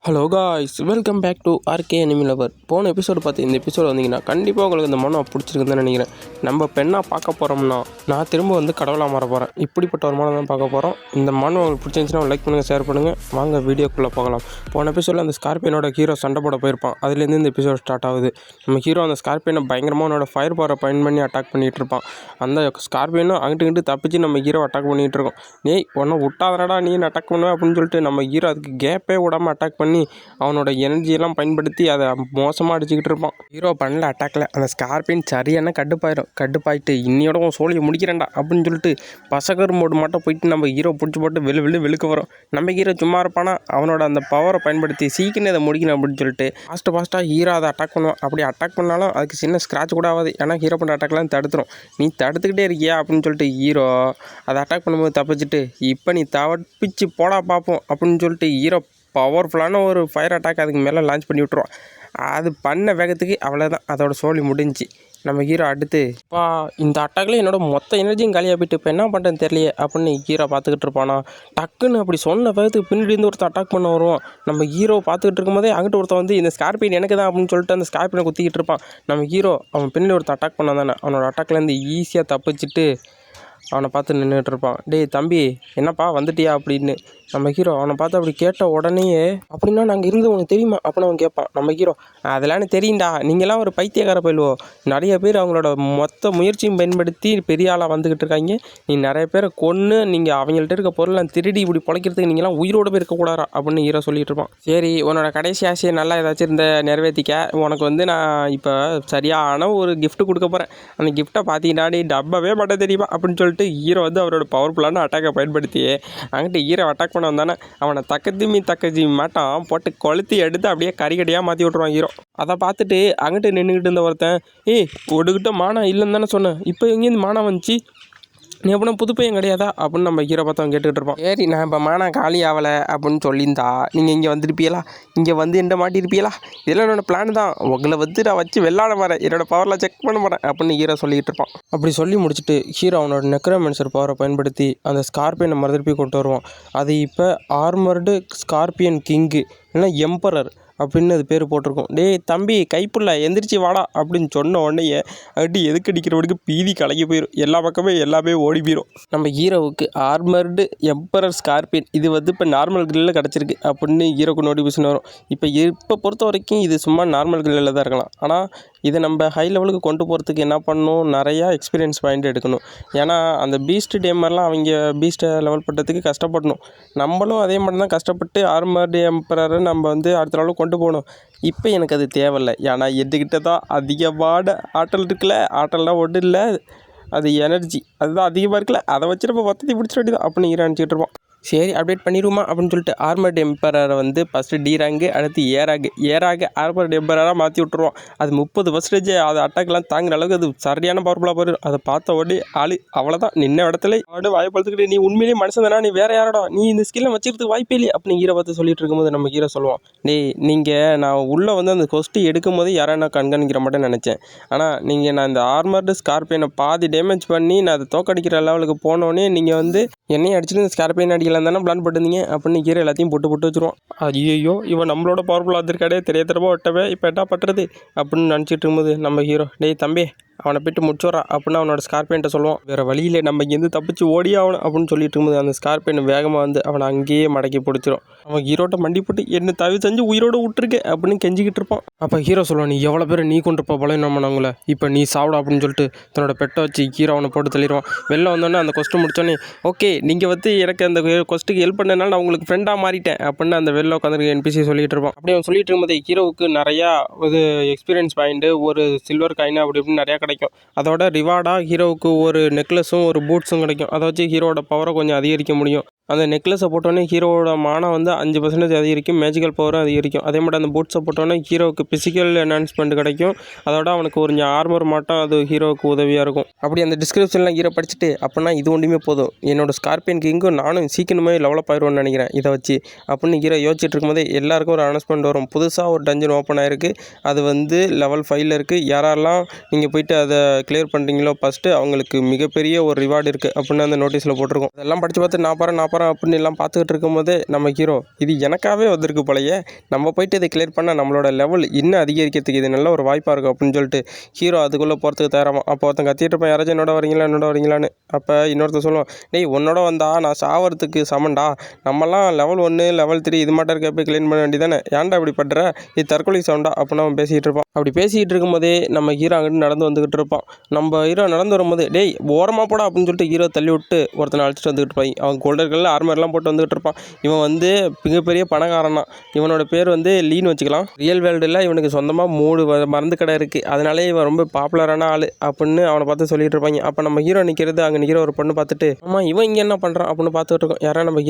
Hello guys, welcome back to RK anime lover. போன episode பார்த்து இந்த எபிசோடு வந்தீங்கன்னா கண்டிப்பாக உங்களுக்கு இந்த மனம் பிடிச்சிருக்குன்னு தான் நினைக்கிறேன். நம்ம பெண்ணாக பார்க்க போகிறோம்னா நான் திரும்ப கடவுளாக மாற போகிறேன். இப்படிப்பட்ட ஒரு மனம் தான் பார்க்க போகிறோம். இந்த மனம் உங்களுக்கு பிடிச்சிருந்துச்சுன்னா லைக் பண்ணுங்கள், ஷேர் பண்ணுங்கள். வாங்க வீடியோக்குள்ளே போகலாம். போன எபிசோடில் அந்த ஸ்கார்பியனோட ஹீரோ சண்டை போட போயிருப்பான். அதுலேருந்து இந்த எபிசோட் ஸ்டார்ட் ஆகுது. நம்ம ஹீரோ அந்த ஸ்கார்பியனை பயங்கரமாக ஃபயர் பவரை பயன் பண்ணி அட்டாக் பண்ணிகிட்டு இருப்பான். அந்த ஸ்கார்பியனும் அங்கிட்டு தப்பிச்சு நம்ம ஹீரோ அட்டாக் பண்ணிகிட்டு இருக்கோம். ஒன்றை விட்டாதனடா நீ அட்டாக் பண்ணுவேன் அப்படின்னு சொல்லிட்டு நம்ம ஹீரோ அதுக்கு கேப்பே விடாமல் அட்டாக் பண்ணி அவனோட எனர்ஜியெல்லாம் பயன்படுத்தி அதை மோசமாக அடிச்சுக்கிட்டு இருப்பான். ஹீரோ பண்ணல அட்டாக்ல அந்த ஸ்கார்பியன் சரியான கடுப்பாயிட்டு இன்னையோட உன் சோழியை முடிக்கிறேன்டா அப்படின்னு சொல்லிட்டு பசகர் மோடு மட்டும் போயிட்டு நம்ம ஹீரோ பிடிச்சி போட்டு வெளுக்க வரும். நம்ம ஹீரோ சும்மா இருப்பானா அவனோட அந்த பவரை பயன்படுத்தி சீக்கிரம் அதை முடிக்கணும் அப்படின்னு சொல்லிட்டு ஃபாஸ்ட்டாக ஹீரோ அதை அட்டாக் பண்ணுவான். அப்படி அட்டாக் பண்ணாலும் அதுக்கு சின்ன ஸ்க்ராட்ச் கூட ஆகாது. ஏன்னா ஹீரோ பண்ணுற அட்டாக்லாம் தடுத்துரும். நீ தடுத்துக்கிட்டே இருக்கியா அப்படின்னு சொல்லிட்டு ஹீரோ அதை அட்டாக் பண்ணும்போது தப்பிச்சுட்டு இப்போ நீ தப்பிச்சு போடா பார்ப்போம் அப்படின்னு சொல்லிட்டு ஹீரோ பவர்ஃபுல்லான ஒரு ஃபயர் அட்டாக் அதுக்கு மேலே லான்ச் பண்ணி விட்ருவான். அது பண்ண வேகத்துக்கு அவ்வளோதான், அதோட சோழி முடிஞ்சு. நம்ம ஹீரோ அடுத்து இந்த அட்டாக்ல என்னோட மொத்த எனர்ஜியும் காலியாக போயிட்டு இப்போ என்ன பண்ணுறேன்னு தெரியலையே அப்படின்னு ஹீரோ பார்த்துக்கிட்டு இருப்பானா. டக்குன்னு அப்படி சொன்ன வேகத்துக்கு பின்னாடி இருந்து ஒருத்தர் அட்டாக் பண்ண வருவான். நம்ம ஹீரோ பார்த்துக்கிட்டு இருக்கும்போதே அங்கிட்டு ஒருத்தர் இந்த ஸ்கார்பியன் எனக்கு தான் அப்படின்னு சொல்லிட்டு அந்த ஸ்கார்பியனை குத்திக்கிட்டு இருப்பான். நம்ம ஹீரோ அவன் பின்னாடி ஒருத்தர் அட்டாக் பண்ண தானே அவனோட அட்டாக்லேருந்து ஈஸியாக தப்பிச்சுட்டு அவனை பார்த்து நின்றுட்டு இருப்பான். டேய் தம்பி என்னப்பா வந்துட்டியா அப்படின்னு நம்ம ஹீரோ அவனை பார்த்து அப்படி கேட்ட உடனேயே அப்படின்னா நாங்கள் இருந்து உனக்கு தெரியுமா அப்படின்னு அவன் கேட்பான். நம்ம ஹீரோ அதெல்லாம் தெரியும்டா, நீங்களாம் ஒரு பைத்தியக்கார போயிடுவோம். நிறைய பேர் அவங்களோட மொத்த முயற்சியும் பயன்படுத்தி பெரிய ஆளாக வந்துக்கிட்டு இருக்காங்க. நீ நிறைய பேரை கொன்று நீங்கள் அவங்கள்ட்ட இருக்க பொருளை திருடி இப்படி பொழைக்கிறதுக்கு நீங்களாம் உயிரோடு போய் இருக்கக்கூடாதா அப்படின்னு ஹீரோ சொல்லிட்டு இருப்பான். சரி உன்னோட கடைசி ஆசையை நல்லா ஏதாச்சும் இருந்த நிறைவேற்றிக்க. உனக்கு நான் இப்போ சரியான ஒரு கிஃப்ட் கொடுக்க போகிறேன். அந்த கிஃப்ட்டை பார்த்தீங்கன்னா நீ டப்பவே மாட்டேன் தெரியுமா அப்படின்னு சொல்லிட்டு ஹீரோ அவரோட பவர்ஃபுல்லான அட்டாக்கை பயன்படுத்தி அங்கிட்டு ஹீரோ அட்டாக் பண்ண வந்தானே அவனை தக்கஜிமி மாட்டான் போட்டு கொளுத்தி எடுத்து அப்படியே கறிகடியாக மாற்றி விட்ருவான் ஹீரோ. அதை பார்த்துட்டு அங்கிட்டு நின்றுக்கிட்டு இருந்த ஒருத்தன் ஒடுக்கிட்ட மானா இல்லைன்னு தானே சொன்னேன், இப்போ எங்கேருந்து மானா வந்துச்சு, நீ அப்படின்னா புது பையன் கிடையாதா அப்படின்னு நம்ம ஹீரோ பார்த்தவன் கேட்டுக்கிட்டு இருப்பான். சரி நான் இப்போ மானா காலி ஆகலை அப்படின்னு சொல்லியிருந்தா நீங்கள் இங்கே வந்துருப்பீங்களா, இங்கே வந்து என்ன மாட்டியிருப்பீங்களா, இதெல்லாம் என்னோடய பிளான் தான், உங்களை நான் வச்சு வெள்ளாட வரேன், என்னோடய பவரில் செக் பண்ண போகிறேன் அப்படின்னு ஹீரோ சொல்லிக்கிட்டு இருப்பான். அப்படி சொல்லி முடிச்சுட்டு ஹீரோ அவனோட நெக்ரோமான்சர் பவரை பயன்படுத்தி அந்த ஸ்கார்பியனை மறுதிருப்பி கொண்டு வருவான். அது இப்போ ஆர்மர்டு ஸ்கார்பியன் கிங்கு இல்லைன்னா எம்பரர் அப்படின்னு அது பேர் போட்டிருக்கோம். டேய் தம்பி கைப்புள்ள எந்திரிச்சு வாடா அப்படின்னு சொன்ன உடனே அடி எதுக்கு அடிக்கிறவனுக்கு பீதி கலங்கி போயிடும். எல்லா பக்கமே எல்லாமே ஓடி போயிடும். நம்ம ஹீரோவுக்கு ஆர்மர்டு எம்பரர் ஸ்கார்பியன் இது இப்போ நார்மல் கிரில்லில் கிடச்சிருக்கு அப்படின்னு ஹீரோக்கு நோட்டிஃபிகேஷன் வரும். இப்போ பொறுத்த வரைக்கும் இது சும்மா நார்மல் கிரில்லில் தான் இருக்கலாம். ஆனால் இதை நம்ம ஹை லெவலுக்கு கொண்டு போகிறதுக்கு என்ன பண்ணணும், நிறையா எக்ஸ்பீரியன்ஸ் பாயிண்ட் எடுக்கணும். ஏன்னா அந்த பீஸ்ட் டேமர்லாம் அவங்க பீஸ்ட்டை லெவல் பண்ணுறதுக்கு கஷ்டப்படணும். நம்மளும் அதே மாதிரி தான் கஷ்டப்பட்டு ஆர்மர்டு எம்பரரை நம்ம அடுத்த லெவலுக்கு கொண்டு போகணும். இப்போ எனக்கு அது தேவையில்லை. ஏன்னா எதுக்கிட்ட தான் அதிகமான ஆற்றல் இருக்குல்ல, ஆற்றல்லாம் ஒன்றும் இல்லை, அது எனர்ஜி அதுதான் அதிகமாக இருக்குல்ல, அதை வச்சு நம்ம மொத்தத்தை பிடிச்சிட வேண்டியதான் அப்படின்னு நினச்சிக்கிட்டு இருப்போம். சரி அப்டேட் பண்ணிடுவோமா அப்படின்னு சொல்லிட்டு ஆர்மர்டு எம்பரரை ஃபஸ்ட்டு டி ரேங்கு அடுத்து ஏராக ஆர்மர்டு எம்பரராக மாற்றி விட்ருவோம். அது 30% அது அட்டாக்லாம் தாங்குற அளவுக்கு அது சரியான பவர்ஃபுல்லாக போயிடும். அதை பார்த்த உடனே அவ்வளோதான் நின்ன இடத்துல வாய்ப்படுத்துக்கிட்டு நீ உண்மையிலேயே மனுஷன் தானா, நீ வேறு யாரோட நீ இந்த ஸ்கில்லை வச்சுக்கிறதுக்கு வாய்ப்பே இல்லை அப்படின்னு ஹீரோ பார்த்து சொல்லிட்டு இருக்கும்போது நம்ம ஹீரோ சொல்லுவான். நீங்கள் நான் உள்ளே அந்த கொஸ்டி எடுக்கும் போது யாரை நான் கண்காணிக்கிற மாட்டேன்னு நினச்சேன். ஆனால் நான் இந்த ஆர்மர்டு ஸ்கார்பியனை பாதி டேமேஜ் பண்ணி நான் அதை தோக்கடிக்கிற லெவலுக்கு போனோடனே நீங்கள் என்னையும் அடிச்சுட்டு இந்த ஸ்கார்பியன் அடிக்கலாம் தானே பிளான் போட்டுருந்தீங்க அப்படின்னு ஹீரோ எல்லாத்தையும் போட்டு வச்சுருவான். ஐயோ இவன் நம்மளோட பவர்ஃபுல்லாக இருக்காடே தெரியாதரமா விட்டவே இப்போ என்ன பண்ணுறது அப்படின்னு நினச்சிட்டு இருக்கும்போது நம்ம ஹீரோ டேய் தம்பி அவனை போய்ட்டு முடிச்சுட்றா அப்படின்னு அவனோட ஸ்கார்பியன்ட்ட சொல்லுவான். வேறு வழியில் நம்ம இங்கேருந்து தப்பிச்சு ஓடியே ஆகணும் அப்படின்னு சொல்லிட்டு இருக்கும்போது அந்த ஸ்கார்பியன் வேகமாக அவனை அங்கேயே மடக்கி பிடிச்சிரும். அவன் ஹீரோட்ட மண்டி போட்டு என்ன தவி செஞ்சு உயிரோடு விட்டுருக்கு அப்படின்னு கெஞ்சிக்கிட்டு இருப்பான். அப்போ ஹீரோ சொல்லுவான், நீ எவ்வளோ பேர் நீ கொண்டிருப்பா போல நம்மளை இப்போ நீ சாப்பிட அப்படின்னு சொல்லிட்டு தன்னோட பெட்டை வச்சு ஹீரோ அவனை போட்டு தள்ளிடுவான். வெளில வந்தோடனே அந்த கொஸ்ட்டு முடிச்சோடனே ஓகே நீங்கள் எனக்கு அந்த கொஸ்ட்டுக்கு ஹெல்ப் பண்ணனால நான் உங்களுக்கு ஃப்ரெண்டாக மாறிட்டேன் அப்படின்னு அந்த வெளில உட்காந்துருக்க என்பிசி சொல்லிட்டு இருப்பான். அப்படி அவன் சொல்லிட்டு இருக்கும்போது ஹீரோவுக்கு நிறையா எக்ஸ்பீரியன்ஸ் பாயிண்ட்டு ஒரு சில்வர் காயின் அப்படி இப்படின்னு நிறையா கிடைக்கும். அதோட ரிவார்டாக ஹீரோவுக்கு ஒரு நெக்லஸும் ஒரு பூட்ஸும் கிடைக்கும். அதை வச்சு ஹீரோவோட பவரை கொஞ்சம் அதிகரிக்க முடியும். அந்த நெக்லஸை போட்டோன்னே ஹீரோவோட மானா 5% அதிகரிக்கும், மேஜிக்கல் பவரும் அதிகரிக்கும். அதே மாதிரி அந்த பூட்ஸை போட்டோன்னே ஹீரோவுக்கு ஃபிசிக்கல் என்ஹான்ஸ்மெண்ட் கிடைக்கும். அதோட அவனுக்கு ஒரு ஆர்மர் மாட்டம் அது ஹீரோவுக்கு உதவியாக இருக்கும். அப்படி அந்த டிஸ்கிரிப்ஷன்லாம் ஹீரோ படிச்சுட்டு அப்படின்னா இது ஒன்றுமே போதும், என்னோட ஸ்கார்பியன் கிங்கும் நானும் சீக்கிரமே லெவலப் ஆயிடுவோன்னு நினைக்கிறேன் இதை வச்சு அப்படின்னு ஹீரோ யோசிச்சுட்டு இருக்கும்போதே எல்லாருக்கும் ஒரு அனௌன்ஸ்மெண்ட் வரும். புதுசாக ஒரு டஞ்சன் ஓப்பன் ஆகிருக்கு, அது லெவல் 5ல் இருக்குது. யாரெல்லாம் நீங்கள் போயிட்டு அதை கிளியர் பண்ணுறீங்களோ ஃபஸ்ட்டு அவங்களுக்கு மிகப்பெரிய ஒரு ரிவார்டு இருக்குது அப்படின்னு அந்த நோட்டீஸில் போட்டிருக்கோம். அதெல்லாம் படித்து பார்த்து நான் போகிறேன் அப்படின்னு எல்லாம் பார்த்துக்கிட்டு இருக்கும்போதே நம்ம ஹீரோ இது எனக்காகவே வந்திருக்கு போலயே, நம்ம போயிட்டு இதை கிளியர் பண்ணால் நம்மளோட லெவல் இன்னும் அதிகரிக்கிறதுக்கு இது நல்ல ஒரு வாய்ப்பாக இருக்கும் அப்படின்னு சொல்லிட்டு ஹீரோ அதுக்குள்ளே போகிறதுக்கு தயாராகும். அப்போ ஒருத்தன் கத்திட்டு இருப்பேன், யாராச்சும் என்னோட வரீங்களான்னு. அப்போ இன்னொருத்தர் சொல்லுவான், டேய் உன்னோட வந்தா நான் சாவறதுக்கு சமண்டா, நம்மலாம் லெவல் 1 லெவல் 3 இது மட்டும் இருக்க போய் கிளீன் பண்ண வேண்டியதானே, ஏன்டா இப்படி பண்ணுற, இது தற்கொலை சவுண்டா அப்படின்னு அவன் பேசிகிட்டு இருப்பான். அப்படி பேசிகிட்டு இருக்கும்போதே நம்ம ஹீரோ அங்கிட்டு நடந்து வந்துக்கிட்டு இருப்பான். நம்ம ஹீரோ நடந்து வரும்போது டேய் ஓரமாக போடா அப்படின்னு சொல்லிட்டு ஹீரோ தள்ளி விட்டு ஒருத்தனை அழைச்சிட்டு வந்துக்கிட்டு இருப்பாங்க. அவன் கோல்டர்கள் ஆர்மர்லாம் போட்டு வந்துகிட்டு இருப்பான். இவன் வந்து மிகப்பெரிய பணக்காரனா, இவனோட பேர் வந்து லீன்னு வச்சுக்கலாம். ரியல் வேர்ல்டில் இவனுக்கு சொந்தமாக 3 மருந்து கடை இருக்குது, அதனாலே இவன் ரொம்ப பாப்புலரான ஆள் அப்படின்னு அவனை பார்த்து சொல்லிட்டு இருப்பாங்க. அப்போ நம்ம ஹீரோ நிற்கிறது அங்கே நிற்கிற ஒரு பொண்ணு பார்த்துட்டு ஆமாம் இவன் இங்கே என்ன பண்ணுறான் அப்படின்னு பார்த்துட்டு இருக்கோம். யாரா நம்ம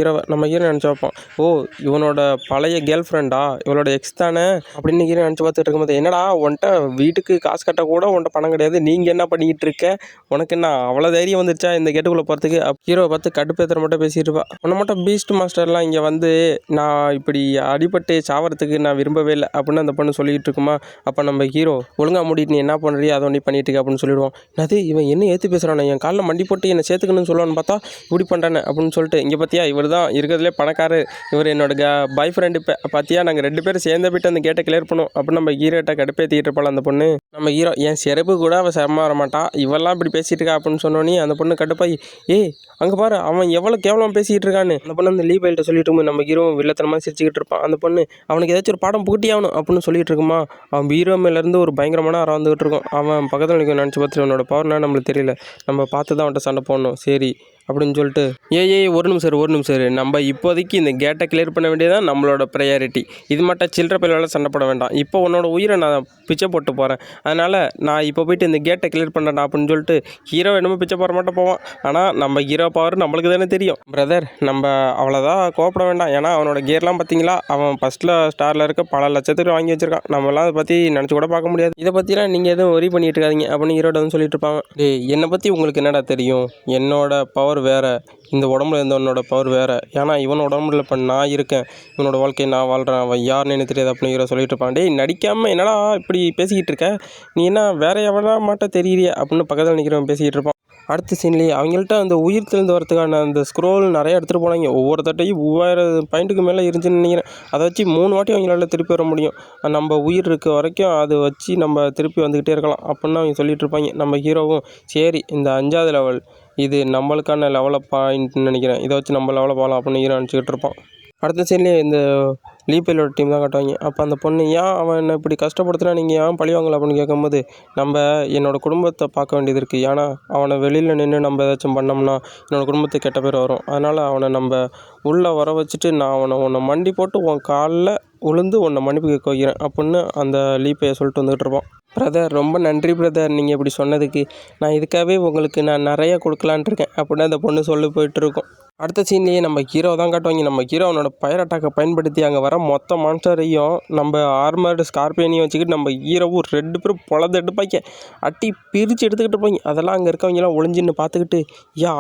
ஹீரோ நினச்சி வைப்போம், ஓ இவனோட பழைய கேர்ள் ஃப்ரெண்டா, இவளோட எக்ஸ் தானே அப்படின்னு ஹீரோ நினச்சி பார்த்துட்டு இருக்கும்போது என்னடா உன்ட்ட வீட்டுக்கு காசு கட்ட கூட உன்ட்ட பணம் கிடையாது, நீங்கள் என்ன பண்ணிக்கிட்டு இருக்க, உனக்கு என்ன அவ்வளோ தைரியம் வந்துருச்சா இந்த கேட்டுக்குள்ளே போகிறதுக்கு. ஹீரோவை பார்த்து கடுப்பேற்றுற மட்டும் பேசிகிட்டு இருப்பா. உன்னை மட்டும் பீஸ்ட் மாஸ்டர்லாம் இங்கே வந்து நான் இப்படி அடிபட்டு சாவறதுக்கு நான் விரும்பவே இல்லை அப்படின்னு அந்த பொண்ணு சொல்லிகிட்டு இருக்குமா. அப்போ நம்ம ஹீரோ ஒழுங்காக மூடிட்டு நீ என்ன பண்ணுறியோ அதை ஒன்றி பண்ணிட்டு இருக்க அப்படின்னு சொல்லிடுவோம். அது இவன் என்ன ஏற்றி பேசுகிறானே, என் காலில் மண்டி போட்டு என்னை சேர்த்துக்கணும்னு சொல்லுவான்னு பார்த்தா இப்படி பண்ணுறானே அப்படின்னு சொல்லிட்டு இங்கே பார்த்தியா இவர் தான் இருக்கிறதுலே பணக்காரு, இவர் என்னோட பாய் ஃப்ரெண்டு. இப்போ பார்த்தியா நாங்கள் 2 பேரும் சேர்ந்த போய்ட்டு அந்த கேட்டை கிளியர் பண்ணும் அப்படின்னு நம்ம ஹீரோட்ட கடுப்பேற்றிக்கிட்டு இருப்பாள் அந்த பொண்ணு. நம்ம ஹீரோ என் செருப்பு கூட அவள் செம்ம வர மாட்டா, இவெல்லாம் இப்படி பேசிகிட்டு இருக்கா அப்படின்னு சொன்னோன்னே அந்த பொண்ணு கடுப்பாய் ஏய் அங்கே பாரு அவன் எவ்வளோ கேவலம் பேசிக்கிட்டு இருக்கான்னு அந்த பொண்ணு அந்த லீபைல்கிட்ட சொல்லிட்டு இருக்கும். நம்ம ஹீரோ வில்லத்தனமாக சிரிச்சுக்கிட்டு இருப்பான். அந்த பொண்ணு அவனுக்கு ஏதாச்சும் ஒரு பாடம் புகட்டி ஆகணும் அப்படின்னு சொல்லிட்டு இருக்குமா. அவன் ஹீரோ மேலேருந்து ஒரு பயங்கரமான அறம் வந்துகிட்டு இருக்கும். அவன் பக்கத்தில் நிற்க நினச்சி பார்த்துட்டு அவனோட பவர்னா நம்மளுக்கு தெரியல, நம்ம பார்த்து தான் அவன்கிட்ட சண்டை போடணும் சரி அப்படின்னு சொல்லிட்டு ஏய் ஒரு நிமிஷம் நம்ம இப்போதைக்கு இந்த கேட்டை கிளியர் பண்ண வேண்டியதான் நம்மளோட ப்ரையாரிட்டி, இது மட்டும் சில்லற பயிலால் சண்டை போட வேண்டாம், இப்போ உன்னோட உயிரை நான் பிச்சை போட்டு போகிறேன், அதனால் நான் இப்போ போயிட்டு இந்த கேட்டை கிளியர் பண்ணுறேன் அப்படின்னு சொல்லிட்டு ஹீரோ என்னமோ பிச்சை போட மாட்டேன் போவான். ஆனால் நம்ம ஹீரோ பவர் நம்மளுக்கு தானே தெரியும் பிரதர், நம்ம அவ்வளோதான் கோவப்பட வேண்டாம். ஏன்னா அவனோட கியர்லாம் பார்த்தீங்களா, அவன் ஃபஸ்ட்டில் ஸ்டாரில் இருக்க பல லட்சத்துக்கு வாங்கி வச்சிருக்கான், நம்மளாம் அதை பற்றி நினச்சி கூட பார்க்க முடியாது. இதை பற்றிலாம் நீங்கள் எதுவும் ஒரி பண்ணிட்டு இருக்காதீங்க அப்படின்னு ஹீரோட வந்து சொல்லிட்டு இருப்பாங்க. டேய் என்னை பற்றி உங்களுக்கு என்னடா தெரியும், என்னோட பவர் வேறு, இந்த உடம்புல இருந்தவனோட பவர் வேறு, ஏன்னா இவனோட உடம்புல இப்போ நான் இருக்கேன், இவனோட வாழ்க்கையை நான் வாழ்கிறேன், அவன் யாருன்னு எனக்கு தெரியாது அப்படின்னு ஹீரோ சொல்லிட்டு இருப்பான். டேய் நடிக்காமல் என்னடா இப்படி பேசிக்கிட்டு இருக்க, நீ என்ன வேற எவனா மாட்ட தெரியலையே அப்படின்னு பக்கத்தில் நிற்கிறவன் பேசிக்கிட்டு இருப்பான். அடுத்த சீன்லேயே அவங்கள்ட்ட அந்த உயிர் தெளிந்து வரதுக்கான அந்த ஸ்க்ரோல் நிறையா எடுத்துகிட்டு போனாங்க. ஒவ்வொரு தட்டையும் 3000 பாயிண்ட்டுக்கு மேலே இருந்துச்சுன்னு நினைக்கிறேன். அதை வச்சு 3 வாட்டி அவங்களால திருப்பி வர முடியும், நம்ம உயிர் இருக்க வரைக்கும் அதை வச்சு நம்ம திருப்பி வந்துக்கிட்டே இருக்கலாம் அப்படின்னு அவங்க சொல்லிட்டு இருப்பாங்க. நம்ம ஹீரோவும் சரி இந்த 5வது லெவல் இது நம்மளுக்கான லெவலப் பாயிண்ட்னு நினைக்கிறேன், இதை வச்சு நம்ம லெவலில் போகலாம் அப்படின்னு ஹீரோ நினச்சிக்கிட்டு இருப்பான். அடுத்த சீன்லேயே இந்த லீப்பைலோட டீம் தான் காட்டுவாங்க. அப்போ அந்த பொண்ணு ஏன் அவன் என்னை இப்படி கஷ்டப்படுத்துனா நீங்கள் ஏன் பழிவாங்கல அப்படின்னு கேட்கும்போது நம்ம என்னோடய குடும்பத்தை பார்க்க வேண்டியது இருக்குது, ஏன்னா அவனை வெளியில் நின்று நம்ம ஏதாச்சும் பண்ணோம்னா என்னோடய குடும்பத்துக்கு கெட்ட பேர் வரும், அதனால் அவனை நம்ம உள்ளே வர வச்சுட்டு நான் உன்னை மண்டி போட்டு உன் காலில் உளுந்து உன்னை மன்னிப்பு கேட்க வைக்கிறேன் அப்படின்னு அந்த லீப்பையை சொல்லிட்டு வந்துகிட்டு இருப்பான். பிரதர் ரொம்ப நன்றி பிரதர், நீங்கள் இப்படி சொன்னதுக்கு நான் இதுக்காகவே உங்களுக்கு நான் நிறையா கொடுக்கலான் இருக்கேன் அப்படின்னு அந்த பொண்ணு சொல்லி போயிட்டுருக்கோம். அடுத்த சீன்லேயே நம்ம ஹீரோ தான் காட்டுவாங்க. நம்ம ஹீரோ அவனோட ஃபயர் அட்டாக்கை பயன்படுத்தி அங்கே வர மொத்த மான்ஸ்டரையும் நம்ம ஆர்மர்டு ஸ்கார்பியனையும் வச்சுக்கிட்டு நம்ம ஹீரோவும் 2 பேரும் பொழந்து எடுப்பாங்க, அட்டி பிரித்து எடுத்துக்கிட்டு இருப்பாங்க. அதெல்லாம் அங்கே இருக்கவங்கலாம் ஒளிஞ்சின்னு பார்த்துக்கிட்டு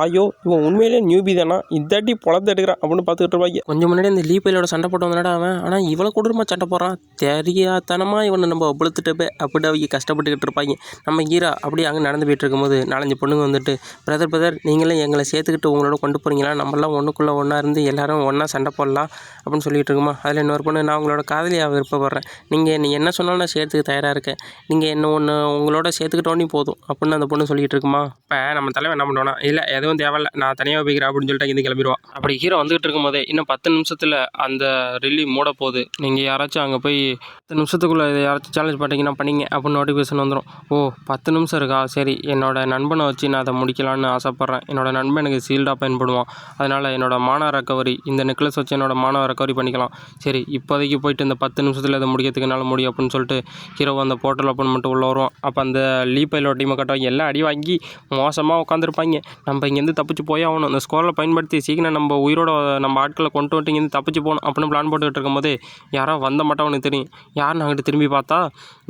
ஐயோ இவன் உண்மையிலேயே நியூபி தானா, இதாட்டி பொழந்து எடுக்கிறான் அப்படின்னு பார்த்துக்கிட்டு இருப்பாங்க. கொஞ்சம் முன்னாடி அந்த லீப்பையிலோட சண்டை போட்டு வந்தாடா அவன், ஆனால் இவ்வளோ கொடூரமாக சண்டை போடுறான், தெரியாதனமாக இவனை நம்ம பழுத்துட்டு போய் அப்படி அவங்க கஷ்டப்பட்டுக்கிட்டு இருப்பாங்க. நம்ம ஹீரோ அப்படியே அங்கே நடந்து போயிட்டு இருக்கும்போது 4-5 பொண்ணுங்க வந்துட்டு பிரதர் நீங்களே எங்களை சேர்த்துக்கிட்டு உங்களோட கொண்டு போகிறீங்களா, நம்மளாம் ஒன்றுக்குள்ளே ஒன்றா இருந்து எல்லோரும் ஒன்றா சண்டை போடலாம் அப்படின்னு சொல்லிட்டு இருக்குமா. அதில் இன்னொரு பொண்ணு நான் உங்களோட காதலியாக விருப்பப்படுறேன், நீ என்ன சொன்னாலும் நான் சேர்த்துக்கு தயாராக இருக்கேன், நீங்கள் உங்களோட சேர்த்துக்கிட்டோன்னே போதும் அப்படின்னு அந்த பொண்ணு சொல்லிட்டு இருக்குமா. இப்போ நம்ம தலைவன் என்ன பண்ணுவோன்னா இல்லை எதுவும் தேவையில்ல நான் தனியாக போய்க்கிறேன் அப்படின்னு சொல்லிட்டு இங்கே கிளம்பிடுவான். அப்படி ஹீரோ வந்துகிட்டு இருக்கும்போதே இன்னும் 10 நிமிஷத்தில் அந்த ரிலீவ் மூட போகுது, நீங்கள் யாராச்சும் அங்கே போய் 10 நிமிஷத்துக்குள்ளே இதை யாராச்சும் சேலஞ்ச் பண்ணிங்கன்னா பண்ணிங்க அப்படின்னு நோட்டிஃபிகேஷன் வந்துடும். ஓ 10 நிமிஷம் இருக்கா, சரி என்னோடய நண்பனை வச்சு நான் அதை முடிக்கலான்னு ஆசைப்பட்றேன், என்னோடய நண்பன் எனக்கு சீல்டாக பயன்படுவான், அதனால் என்னோடய மானா ரெக்கவரி இந்த நெக்லஸ் வச்சு என்னோடய மானாவை ரெக்கவரி பண்ணிக்கலாம், சரி இப்போதைக்கு போயிட்டு இந்த 10 நிமிஷத்தில் இதை முடிக்கிறதுக்கு என்னால் முடியும் அப்படின்னு சொல்லிட்டு ஹீரோ அந்த போர்ட்டல் ஓப்பன் பண்ணிட்டு உள்ளே வருவான். அப்போ அந்த லீப்பைலோட டீமை கட்டுவாங்க, எல்லாம் அடி வாங்கி மோசமாக உட்காந்துருப்பாங்க. நம்ம இங்கேருந்து தப்பிச்சு போய் ஆகணும், அந்த ஸ்கோரில் பயன்படுத்தி சீக்கிரம் நம்ம உயிரோட நம்ம ஆட்களை கொண்டு வந்துட்டு இங்கேருந்து தப்பிச்சு போகணும் அப்படின்னு பிளான் போட்டுக்கிட்டு இருக்கும்போது யாரோ வந்த மட்டும் அவனுக்கு தெரியும். யாருன்னு அங்கிட்டு திரும்பி பார்த்தா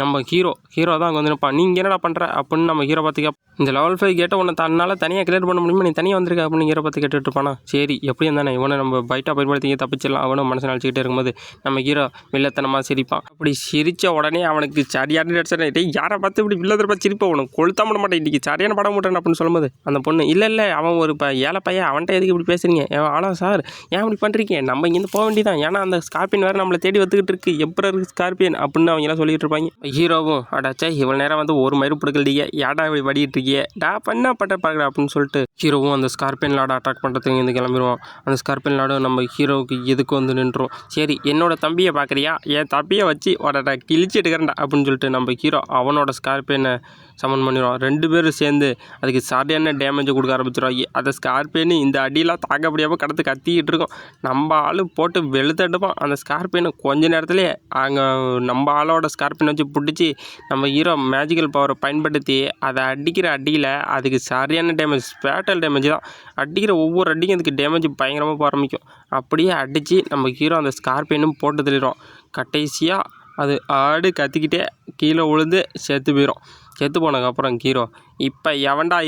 நம்ம ஹீரோ தான் அங்கே வந்து நிற்பான். நீ இங்கே என்னடா பண்ணுற அப்படின்னு நம்ம ஹீரோ பார்த்து இந்த லெவல் 5 கேட்ட உன்னை தன்னால் தனியாக கிளியர் பண்ண முடியுமா, நீ தனியாக வந்திருக்க அப்படின்னு ஹீரோ பார்த்து கேட்டுட்டு இருப்பானா. சரி எப்படியும் தானே இவனை நம்ம பைட்டாக பயன்படுத்தி தப்பிச்சிடலாம் அவனும் மனசு நினச்சிக்கிட்டே இருக்கும்போது நம்ம ஹீரோ வில்லத்தனமாக சிரிப்பான். அப்படி சிரித்த உடனே அவனுக்கு சரியான அடிச்சா யாரை பார்த்து இப்படி வில்லத்தனமாக சிரிப்போம் உனக்கு கொளுத்த விட மாட்டேன் இன்றைக்கி சரியான படம் விட்டுறேன் அப்படின்னு சொல்லும்போது அந்த பொண்ணு இல்லை அவன் ஒரு ஏழை பையன் அவன்கிட்ட எதுக்கு இப்படி பேசுறீங்க, ஆனால் சார் ஏன் இப்படி பண்ணுறீங்க, நம்ம இங்கேருந்து போக வேண்டியதான், ஏன்னா அந்த ஸ்கார்பியன் வேறு நம்மளை தேடி வந்துக்கிட்டு இருக்கு, எப்படி இருக்குது ஸ்கார்பியன் அப்படின்னு அவங்க எல்லாம் சொல்லிட்டு இருப்பாங்க. ஹீரோவும் அடாச்சா இவ்வளோ நேரம் வந்து ஒரு மயிறு பிடிக்கலையே ஏடா இப்படி வடிட்டு இருக்கியே டா பண்ண பட்ட பார்க்குறேன் அப்படின்னு சொல்லிட்டு ஹீரோவும் அந்த ஸ்கார்பியன் லாடை அட்டாக் பண்ணுறதுக்கு இருந்து கிளம்பிடுவான். அந்த ஸ்கார்பியன் லாடு நம்ம ஹீரோவுக்கு எதுக்கு வந்து நின்றோம். சரி என்னோட தம்பியை பார்க்குறியா, என் தம்பியை வச்சு உடனே கிழிச்சு எடுக்கிறேன்டா அப்படின்னு சொல்லிட்டு நம்ம ஹீரோ அவனோட ஸ்கார்பியனை சமன் பண்ணிடுவான். 2 பேரும் சேர்ந்து அதுக்கு சரியான டேமேஜை கொடுக்க ஆரம்பிச்சிடுவாங்க. அந்த ஸ்கார்பியனு இந்த அடியெலாம் தாக்க முடியாமல் கடத்து கத்திக்கிட்டு இருக்கோம். நம்ம ஆள் போட்டு வெளுத்தெடுப்பான். அந்த ஸ்கார்பியனை கொஞ்ச நேரத்துலேயே அங்கே நம்ம ஆளோட ஸ்கார்பியனை வச்சு பிடிச்சி நம்ம ஹீரோ மேஜிக்கல் பவரை பயன்படுத்தி அதை அடிக்கிற அடியில் அதுக்கு சரியான டேமேஜ் ஸ்பேட்டல் டேமேஜ் தான். அடிக்கிற ஒவ்வொரு அடிக்கும் அதுக்கு டேமேஜ் பயங்கரமாக போக ஆரம்பிக்கும். அப்படியே அடித்து நம்ம ஹீரோ அந்த ஸ்கார்பியனும் போட்டு தள்ளிடுவோம். கடைசியாக அது ஆடு கத்திக்கிட்டே கீழே விழுந்து செத்து போயிடும். செத்து போனதுக்கப்புறம் ஹீரோ இப்போ எவன்டா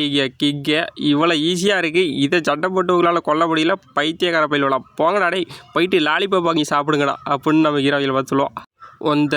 கிக்கே இவ்வளோ ஈஸியாக இருக்குது, இதை சட்டை போட்டு உங்களால் கொல்ல முடியல, பைத்தியக்கார பயிலோட போங்கடா டே போயிட்டு லாலிபாப் வாங்கி சாப்பிடுங்கடா அப்படின்னு நம்ம ஹீரோவில் பார்த்து சொல்லுவோம். அந்த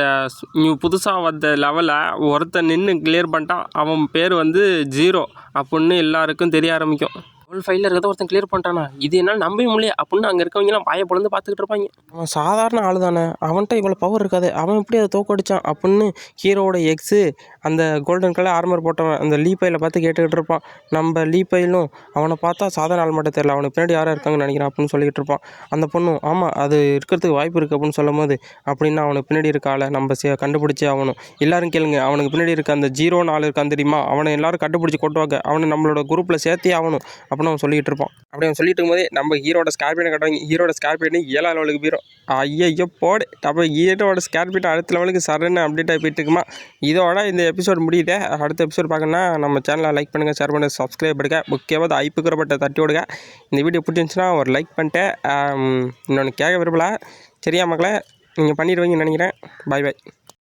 புதுசாக வந்த லெவலை ஒருத்தன் நின்று கிளியர் பண்ணிட்டான், அவன் பேர் வந்து 0 அப்படின்னு எல்லாருக்கும் தெரிய ஆரம்பிக்கும். லெவல் 5ல் இருக்கிறத ஒருத்தன் கிளியர் பண்ணிட்டானா, இது என்னால் நம்பவே முடியல அப்படின்னு அங்கே இருக்கவங்கலாம் வாயை பொழுது பார்த்துக்கிட்டு இருப்பாங்க. அவன் சாதாரண ஆள் தானே, அவன்கிட்ட இவ்வளோ பவர் இருக்காது, அவன் எப்படி அதை தோக்கடிச்சான் அப்படின்னு ஹீரோவோட எக்ஸு அந்த கோல்டன் கலர் ஆர்மர் போட்டவன் அந்த லீப்பையில் பார்த்து கேட்டுக்கிட்டு இருப்பான். நம்ம லீப்பையிலும் அவனை பார்த்தா சாதாரண ஆள் மட்டும் தெரியல, அவனுக்கு பின்னாடி யாராக இருக்காங்கன்னு நினைக்கிறான் அப்படின்னு சொல்லிக்கிட்டு இருப்பான். அந்த பொண்ணும் ஆமாம் அது இருக்கிறதுக்கு வாய்ப்பு இருக்குது அப்படின்னு சொல்லும் போது அப்படின்னா அவனுக்கு பின்னாடி இருக்க ஆளை நம்ம கண்டுபிடிச்சி ஆகணும். எல்லாரும் கேளுங்க, அவனுக்கு பின்னாடி இருக்க அந்த 0ன்னு ஆள் இருக்கான் தெரியுமா, அவனை எல்லாரும் கண்டுபிடிச்சி கொட்டுவாங்க, அவனை நம்மளோட குரூப்பில் சேர்த்தே ஆகணும் அப்படின்னு அவன் சொல்லிகிட்டு இருப்பான். அப்படி அவன் சொல்லிட்டு இருக்கும்போதே நம்ம ஹீரோட ஸ்கார்பியனை கட்டுவாங்க. ஹீரோட ஸ்கார்பியனு 7 லெவலுக்கு போயிடும். ஐயோ போடு நம்ம ஹீரோட ஸ்கார்பியன் அடுத்த லெவலுக்கு சரன்னு அப்டேட் ஆகி போயிட்டு இருக்குமா. இதோட இந்த எபிசோட் முடியுது. அடுத்த எபிசோட் பார்க்கணுன்னா நம்ம சேனலை லைக் பண்ணுங்கள், ஷேர் பண்ணுங்கள், சப்ஸ்கிரைப் பண்ணுங்கள், முக்கியமாக ஐப்புக்கிறப்பட்ட தட்டி விடுங்க. இந்த வீடியோ பிடிச்சிருந்துச்சுன்னா ஒரு லைக் பண்ணிட்டு இன்னொன்று கேட்க விரும்பல சரியா மக்களே, நீங்கள் பண்ணிடுவீங்கன்னு நினைக்கிறேன். பாய்.